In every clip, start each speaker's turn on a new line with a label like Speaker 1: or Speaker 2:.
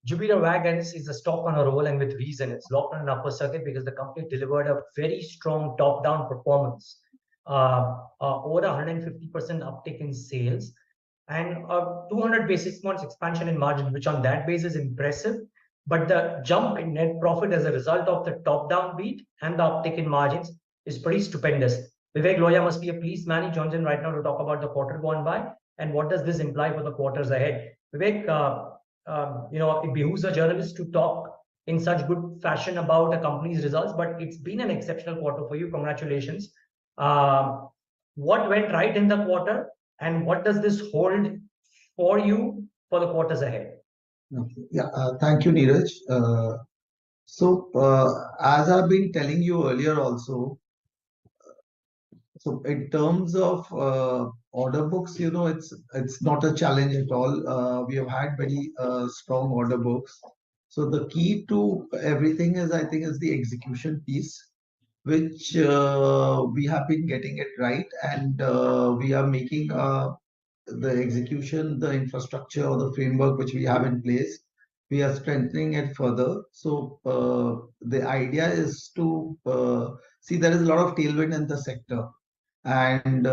Speaker 1: Jupiter Wagons is a stock on a roll and with reason. It's locked on an upper circuit because the company delivered a very strong top-down performance, over 150% uptick in sales and a 200 basis points expansion in margin, which on that base is impressive. But the jump in net profit as a result of the top-down beat and the uptick in margins is pretty stupendous. Vivek Lohia must be a pleased man. He joins in right now to talk about the quarter gone by and what does this imply for the quarters ahead. Vivek, it behooves a journalist to talk in such good fashion about a company's results, but it's been an exceptional quarter for you. Congratulations. What went right in the quarter, and what does this hold for you for the quarters ahead?
Speaker 2: Okay. Yeah, thank you, Neeraj. As I've been telling you earlier also, so in terms of order books, it's not a challenge at all. We have had very strong order books. So the key to everything is, I think, is the execution piece, which we have been getting it right, and we are making the execution, the infrastructure or the framework which we have in place. We are strengthening it further. So the idea is to see there is a lot of tailwind in the sector. And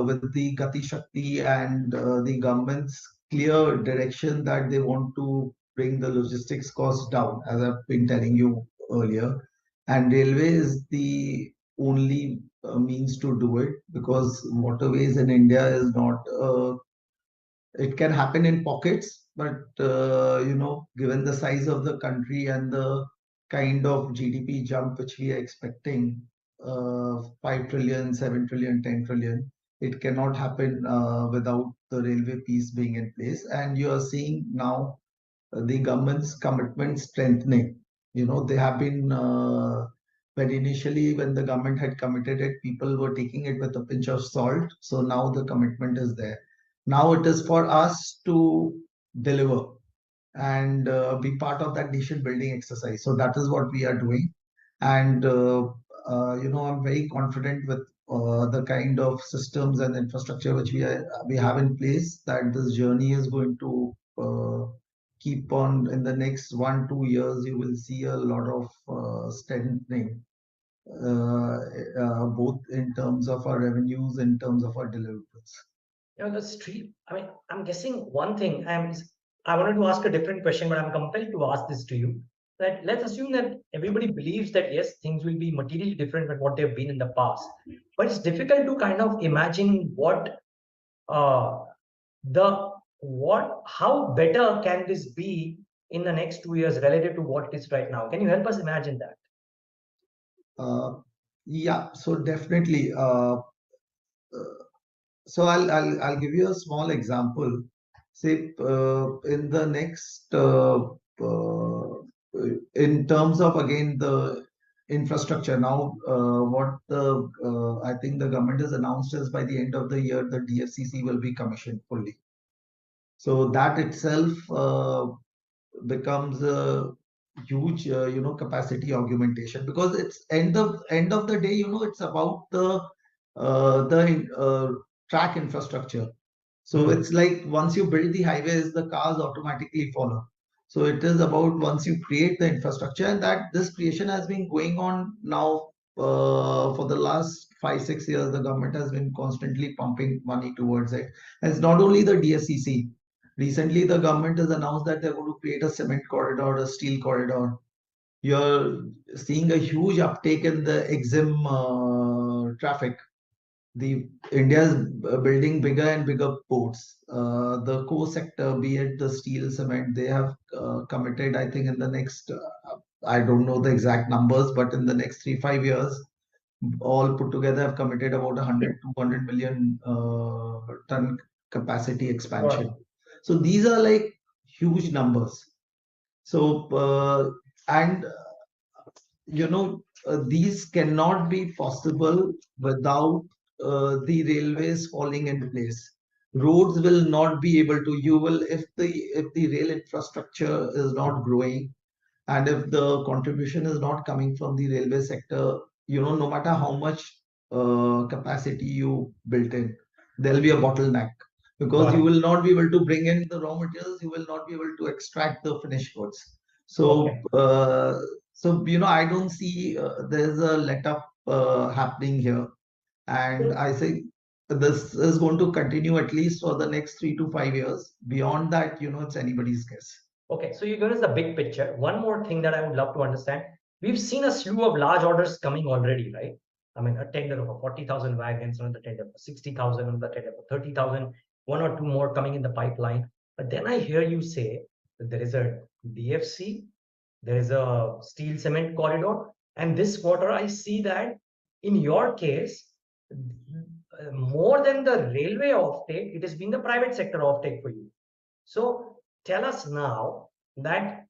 Speaker 2: with the Gati Shakti and the government's clear direction that they want to bring the logistics costs down, as I've been telling you earlier, and railway is the only means to do it, because waterways in India is not. It can happen in pockets, but given the size of the country and the kind of GDP jump which we are expecting, 5 trillion, 7 trillion, 10 trillion. It cannot happen without the railway piece being in place. And you are seeing now the government's commitment strengthening. They have been, when initially when the government had committed it, people were taking it with a pinch of salt. So now the commitment is there. Now it is for us to deliver and be part of that nation building exercise. So that is what we are doing. And I'm very confident with the kind of systems and infrastructure which we have in place, that this journey is going to keep on. In the next 1-2 years. You will see a lot of strengthening, both in terms of our revenues, in terms of our deliverables.
Speaker 1: The street. I mean, I'm guessing one thing. I wanted to ask a different question, but I'm compelled to ask this to you. That let's assume that everybody believes that yes, things will be materially different than what they've been in the past. But it's difficult to kind of imagine how better can this be in the next 2 years relative to what it is right now. Can you help us imagine that?
Speaker 2: Yeah, so definitely. So I'll give you a small example. Say in the next, in terms of again the infrastructure. Now, what I think the government has announced is by the end of the year the DFCC will be commissioned fully. So that itself becomes a huge capacity augmentation, because it's end of the day, it's about the track infrastructure. So it's like once you build the highways, the cars automatically follow. So it is about once you create the infrastructure, and that this creation has been going on now for the last 5-6 years. The government has been constantly pumping money towards it. And it's not only the DSCC. Recently, the government has announced that they're going to create a cement corridor, a steel corridor. You're seeing a huge uptake in the EXIM traffic. The India is building bigger and bigger ports. The core sector, be it the steel, cement, they have committed, I think, in the next, I don't know the exact numbers, but in the next 3-5 years, all put together have committed about 100-200 million ton capacity expansion. Wow. So these are like huge numbers. So these cannot be possible without the railways falling in place. Roads will not be able to. You will, if the rail infrastructure is not growing, and if the contribution is not coming from the railway sector, no matter how much capacity you built in, there'll be a bottleneck. because
Speaker 1: Got
Speaker 2: you
Speaker 1: it.
Speaker 2: will not be able to bring in the raw materials, you will not be able to extract the finished goods. So,
Speaker 1: Okay.
Speaker 2: I don't see there's a let up happening here. And
Speaker 1: So,
Speaker 2: I think this is going to continue at least for the next 3 to 5 years. Beyond that, it's anybody's guess.
Speaker 1: okay, so you give us the big picture. One more thing that I would love to understand. We've seen a slew of large orders coming already, right? I mean, a tender of a 40,000 wagons, another tender for 60,000, another tender for 30,000, one or two more coming in the pipeline. But then I hear you say that there is a DFC, there is a steel cement corridor, and this quarter I see that in your case, more than the railway offtake, it has been the private sector offtake for you. So tell us now that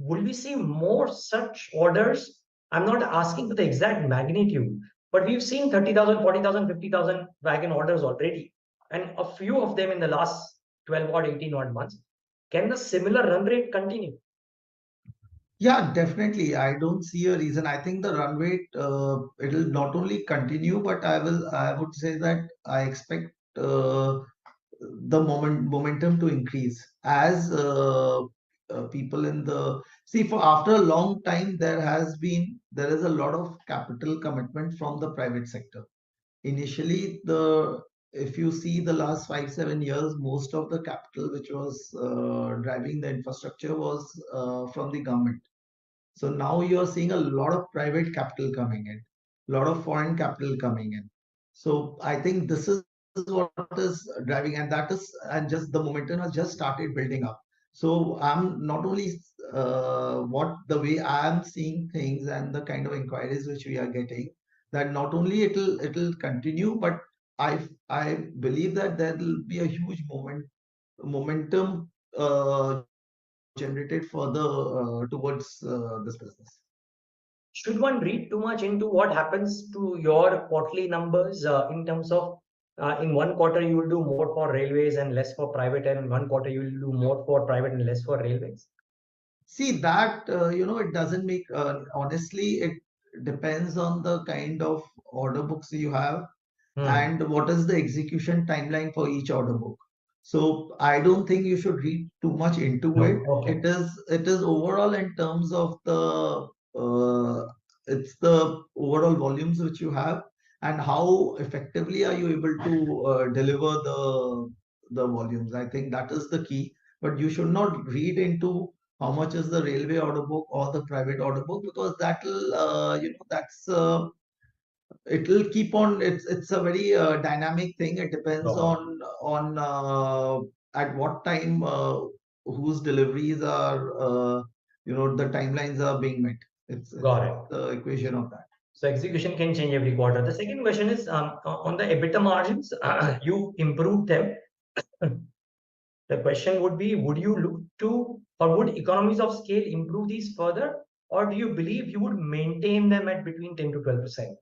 Speaker 1: will we see more such orders? I'm not asking for the exact magnitude, but we've seen 30,000, 40,000, 50,000 wagon orders already, and a few of them in the last 12 or 18 odd months. Can the similar run rate continue?
Speaker 2: Yeah, definitely. I don't see a reason. I think the run rate it'll not only continue, but I would say that I expect the momentum to increase as people in the see for after a long time there is a lot of capital commitment from the private sector. Initially, the if you see the last 5 7 years, most of the capital which was driving the infrastructure was from the government. So now you're seeing a lot of private capital coming in, a lot of foreign capital coming in. So I think this is what is driving, and that is, and just the momentum has just started building up. So I'm not only what the way I'm seeing things and the kind of inquiries which we are getting, that not only it'll continue, but I believe that there will be a huge momentum generated towards this business.
Speaker 1: Should one read too much into what happens to your quarterly numbers in terms of in one quarter you will do more for railways and less for private, and in one quarter you will do more for private and less for railways?
Speaker 2: See that it doesn't make honestly it depends on the kind of order books you have
Speaker 1: Hmm.
Speaker 2: and what is the execution timeline for each order book. So I don't think you should read too much into it.
Speaker 1: No. Okay.
Speaker 2: It is overall in terms of it's the overall volumes which you have and how effectively are you able to deliver the volumes. I think that is the key. But you should not read into how much is the railway order book or the private order book because that'll that's it will keep on it's a very dynamic thing. It depends
Speaker 1: Got it.
Speaker 2: on at what time whose deliveries are the timelines are being met. It's
Speaker 1: Got it.
Speaker 2: the equation of that.
Speaker 1: So execution can change every quarter. The second question is on the EBITDA margins. You improved them. The question would be, would you look to, or would economies of scale improve these further, or do you believe you would maintain them at between 10 to 12%?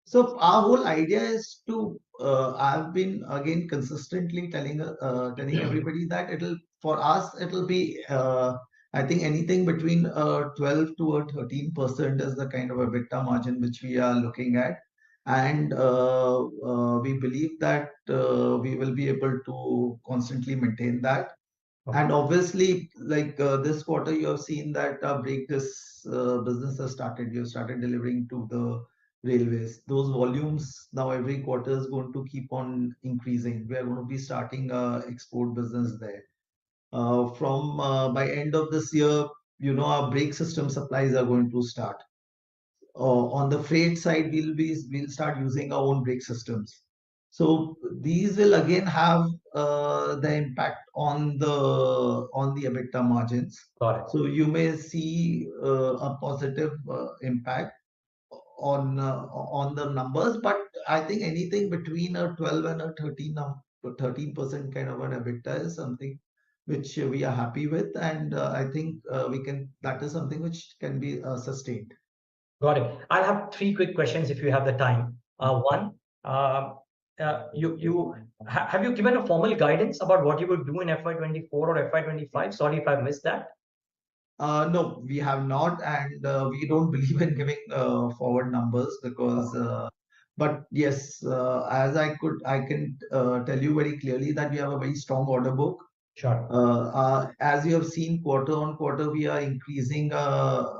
Speaker 2: So our whole idea is to I've been again consistently telling everybody that it'll for us it'll be I think anything between 12 to a 13% is the kind of EBITDA margin which we are looking at, and we believe that we will be able to constantly maintain that.
Speaker 1: Okay.
Speaker 2: And obviously, like this quarter, you have seen that break this business has started. You have started delivering to the railways. Those volumes now every quarter is going to keep on increasing. We are going to be starting export business there. From by end of this year, our brake system supplies are going to start. On the freight side, we'll start using our own brake systems. So these will again have the impact on the EBITDA margins.
Speaker 1: Got it.
Speaker 2: So you may see a positive impact on the numbers, but I think anything between a 12 and a 13% kind of an EBITDA is something which we are happy with, and I think that is something which can be sustained.
Speaker 1: Got it. I'll have three quick questions if you have the time. One, uh, have you given a formal guidance about what you would do in FY24 or FY25? Sorry if I missed that.
Speaker 2: No, we have not, and we don't believe in giving forward numbers because But yes, as I can tell you very clearly that we have a very strong order book.
Speaker 1: Sure.
Speaker 2: As you have seen, quarter on quarter, we are increasing our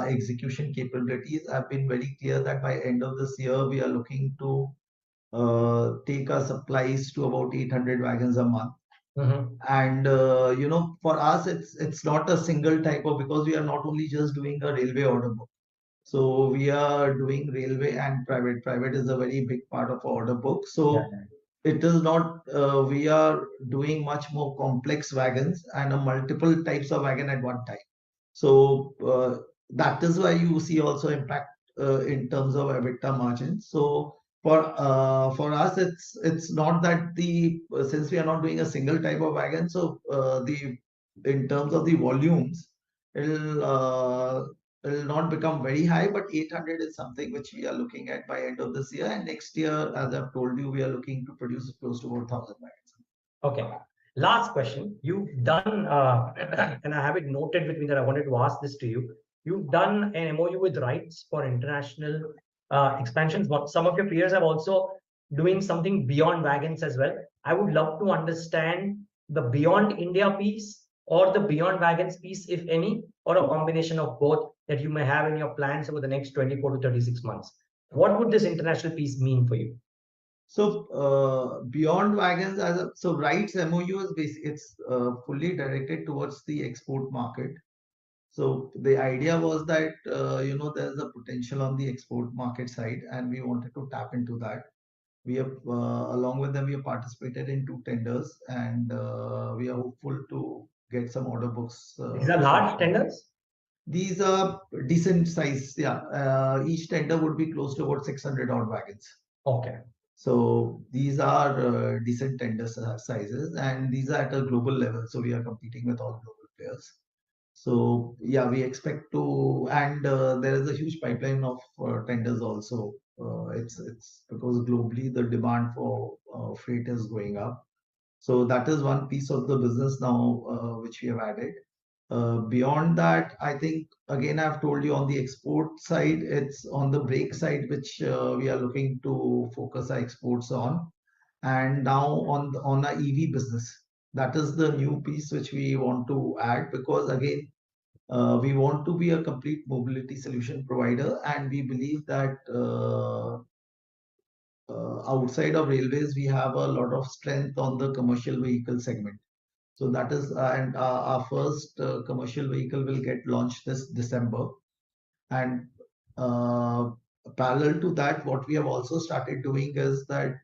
Speaker 2: execution capabilities. I've been very clear that by end of this year, we are looking to take our supplies to about 800 wagons a month. And for us, it's not a single type of, because we are not only just doing a railway order book. So we are doing railway and private. Private is a very big part of our order book. So it is not, we are doing much more complex wagons and a multiple types of wagon at one time. So that is why you see also impact in terms of EBITDA margin. So for us, it's not that the since we are not doing a single type of wagon, so the in terms of the volumes, it'll it'll not become very high, but 800 is something which we are looking at by end of this year. And next year, as I've told you, we are looking to produce close to about 1,000 wagons.
Speaker 1: Okay. Last question. You've done, and I have it noted with me that I wanted to ask this to you. You've done an MOU with rights for international expansions. But some of your peers have also doing something beyond wagons as well. I would love to understand the beyond India piece or the beyond wagons piece, if any, or a combination of both that you may have in your plans over the next 24 to 36 months. What would this international piece mean for you?
Speaker 2: So beyond wagons, so rights MOU is it's fully directed towards the export market. So the idea was that there's a potential on the export market side, and we wanted to tap into that. We have along with them, we have participated in 2 tenders, and we are hopeful to get some order books.
Speaker 1: These are large tenders?
Speaker 2: These are decent size. Yeah, each tender would be close to about 600 odd wagons.
Speaker 1: Okay.
Speaker 2: So these are decent tender sizes, and these are at a global level. So we are competing with all global players. So yeah, we expect to, and there is a huge pipeline of tenders also. It's because globally the demand for freight is going up. So that is one piece of the business now which we have added. Beyond that, I think again I've told you on the export side, it's on the brake side which we are looking to focus our exports on, and now on our EV business. That is the new piece which we want to add, because again we want to be a complete mobility solution provider, and we believe that outside of railways we have a lot of strength on the commercial vehicle segment. So that is, and our first commercial vehicle will get launched this December. And parallel to that, what we have also started doing is that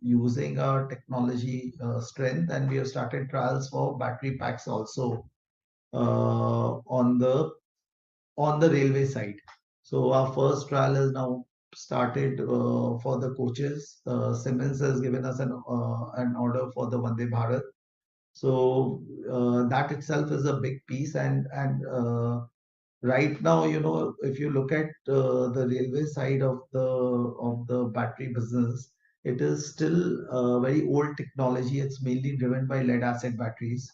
Speaker 2: using our technology strength, and we have started trials for battery packs also on the railway side. So our first trial is now started for the coaches. Siemens has given us an order for the Vande Bharat. So that itself is a big piece, and right now, if you look at the railway side of the battery business, it is still very old technology. It's mainly driven by lead acid batteries,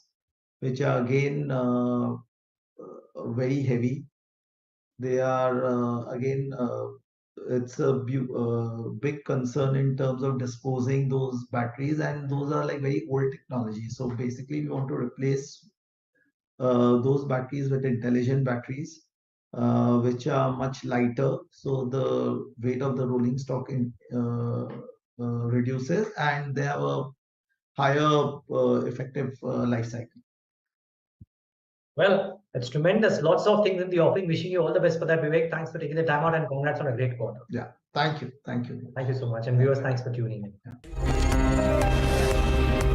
Speaker 2: which are again very heavy. They are again it's a big concern in terms of disposing those batteries, and those are like very old technology. So basically, we want to replace those batteries with intelligent batteries, which are much lighter. So the weight of the rolling stock reduces, and they have a higher effective life cycle.
Speaker 1: Well, it's tremendous. Lots of things in the offing. Wishing you all the best for that, Vivek. Thanks for taking the time out, and congrats on a great quarter.
Speaker 2: Yeah. Thank you. Thank you.
Speaker 1: Thank you so much. And viewers, thanks for tuning in.
Speaker 2: Yeah.